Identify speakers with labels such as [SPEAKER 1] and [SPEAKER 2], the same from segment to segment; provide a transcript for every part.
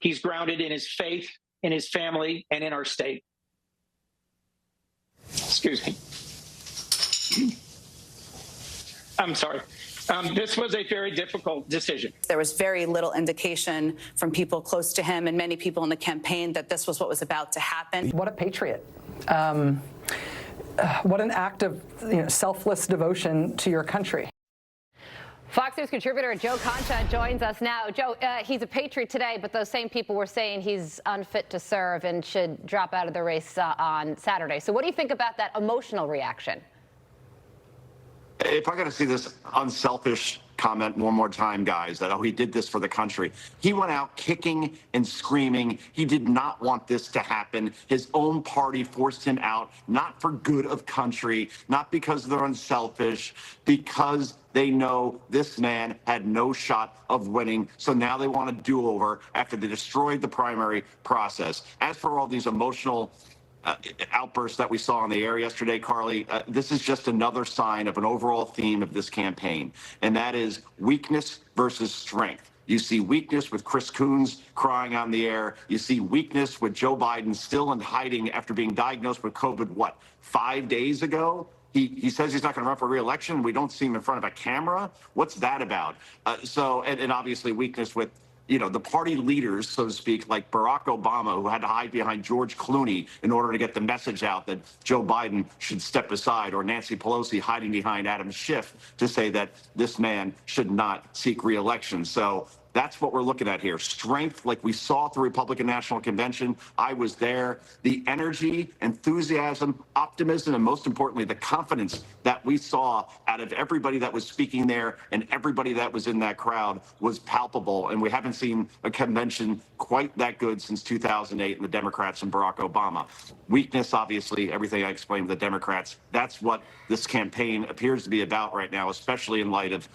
[SPEAKER 1] He's grounded in his faith, in his family, and in our state. Excuse me. I'm sorry. This was a very difficult decision.
[SPEAKER 2] There was very little indication from people close to him and many people in the campaign that this was what was about to happen.
[SPEAKER 3] What a patriot. What an act of selfless devotion to your country.
[SPEAKER 4] Fox News contributor Joe Concha joins us now. Joe, he's a patriot today, but those same people were saying he's unfit to serve and should drop out of the race on Saturday. So what do you think about that emotional reaction?
[SPEAKER 5] If I got to see this unselfish comment one more time, guys, that, oh, he did this for the country. He went out kicking and screaming. He did not want this to happen. His own party forced him out, not for good of country, not because they're unselfish, because they know this man had no shot of winning. So now they want a do-over after they destroyed the primary process. As for all these emotional outbursts that we saw on the air yesterday, Carly, this is just another sign of an overall theme of this campaign, and that is weakness versus strength. You see weakness with Chris Coons crying on the air. You see weakness with Joe Biden still in hiding after being diagnosed with COVID, 5 days ago? He says he's not going to run for re-election. We don't see him in front of a camera. What's that about? And obviously weakness with the party leaders, so to speak, like Barack Obama, who had to hide behind George Clooney in order to get the message out that Joe Biden should step aside, or Nancy Pelosi hiding behind Adam Schiff to say that this man should not seek re-election. So that's what we're looking at here. Strength, like we saw at the Republican National Convention. I was there. The energy, enthusiasm, optimism, and most importantly, the confidence that we saw out of everybody that was speaking there and everybody that was in that crowd was palpable. And we haven't seen a convention quite that good since 2008 and the Democrats and Barack Obama. Weakness, obviously, everything I explained with the Democrats. That's what this campaign appears to be about right now, especially in light of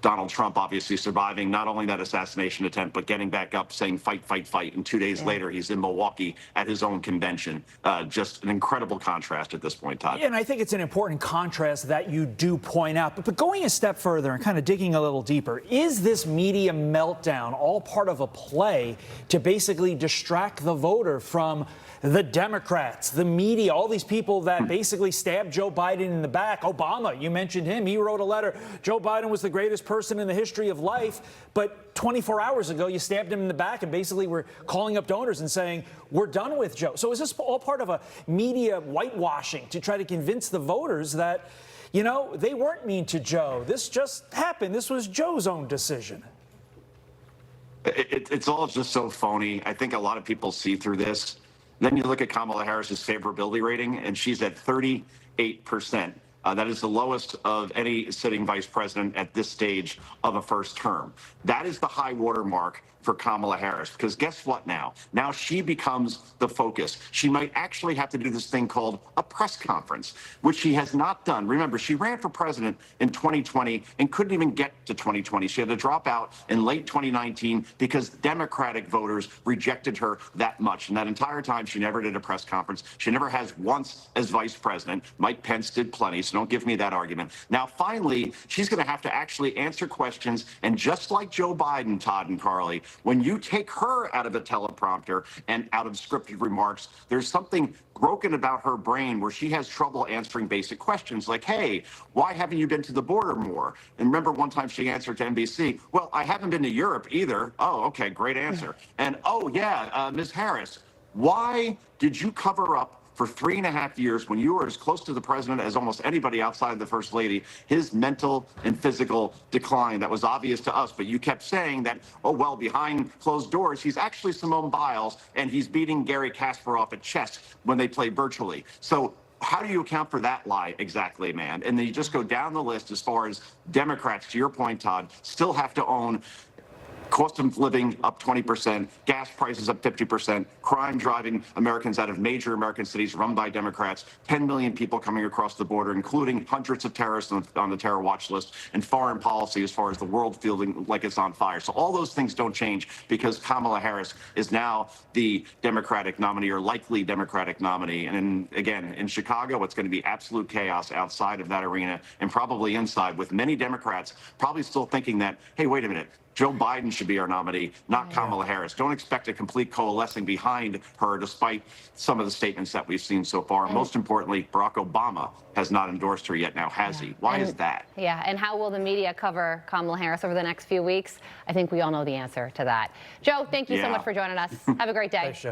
[SPEAKER 5] Donald Trump obviously surviving not only that assassination attempt, but getting back up saying fight, fight, fight. And 2 days later, he's in Milwaukee at his own convention. Just an incredible contrast at this point, Todd.
[SPEAKER 6] Yeah, and I think it's an important contrast that you do point out. But going a step further and kind of digging a little deeper, is this media meltdown all part of a play to basically distract the voter from the Democrats, the media, all these people that basically stabbed Joe Biden in the back? Obama, you mentioned him. He wrote a letter. Joe Biden was the greatest person in the history of life. But 24 hours ago, you stabbed him in the back and basically were calling up donors and saying, we're done with Joe. So is this all part of a media whitewashing to try to convince the voters that, they weren't mean to Joe? This just happened. This was Joe's own decision.
[SPEAKER 5] It's all just so phony. I think a lot of people see through this. Then you look at Kamala Harris's favorability rating, and she's at 38%. That is the lowest of any sitting vice president at this stage of a first term. That is the high water mark for Kamala Harris, because guess what now? Now she becomes the focus. She might actually have to do this thing called a press conference, which she has not done. Remember, she ran for president in 2020 and couldn't even get to 2020. She had to drop out in late 2019 because Democratic voters rejected her that much. And that entire time, she never did a press conference. She never has once as vice president. Mike Pence did plenty, so don't give me that argument. Now, finally, she's going to have to actually answer questions. And just like Joe Biden, Todd and Carly, when you take her out of a teleprompter and out of scripted remarks, there's something broken about her brain where she has trouble answering basic questions like, hey, why haven't you been to the border more? And remember one time she answered to NBC, well, I haven't been to Europe either. Oh, okay, great answer. And, oh, yeah, Ms. Harris, why did you cover up for 3.5 years when you were as close to the president as almost anybody outside of the first lady, his mental and physical decline that was obvious to us? But you kept saying that, oh, well, behind closed doors, he's actually Simone Biles and he's beating Garry Kasparov at chess when they play virtually. So how do you account for that lie exactly, man? And then you just go down the list as far as Democrats, to your point, Todd, still have to own cost of living up 20%, gas prices up 50%, crime driving Americans out of major American cities run by Democrats, 10 million people coming across the border, including hundreds of terrorists on the terror watch list, and foreign policy as far as the world feeling like it's on fire. So all those things don't change because Kamala Harris is now the Democratic nominee, or likely Democratic nominee. And again, in Chicago, it's going to be absolute chaos outside of that arena and probably inside, with many Democrats probably still thinking that, hey, wait a minute, Joe Biden should be our nominee, not Kamala Harris. Don't expect a complete coalescing behind her, despite some of the statements that we've seen so far. Most importantly, Barack Obama has not endorsed her yet now, has he? Why is that?
[SPEAKER 4] Yeah, and how will the media cover Kamala Harris over the next few weeks? I think we all know the answer to that. Joe, thank you so much for joining us. Have a great day.
[SPEAKER 6] Thanks, Joe.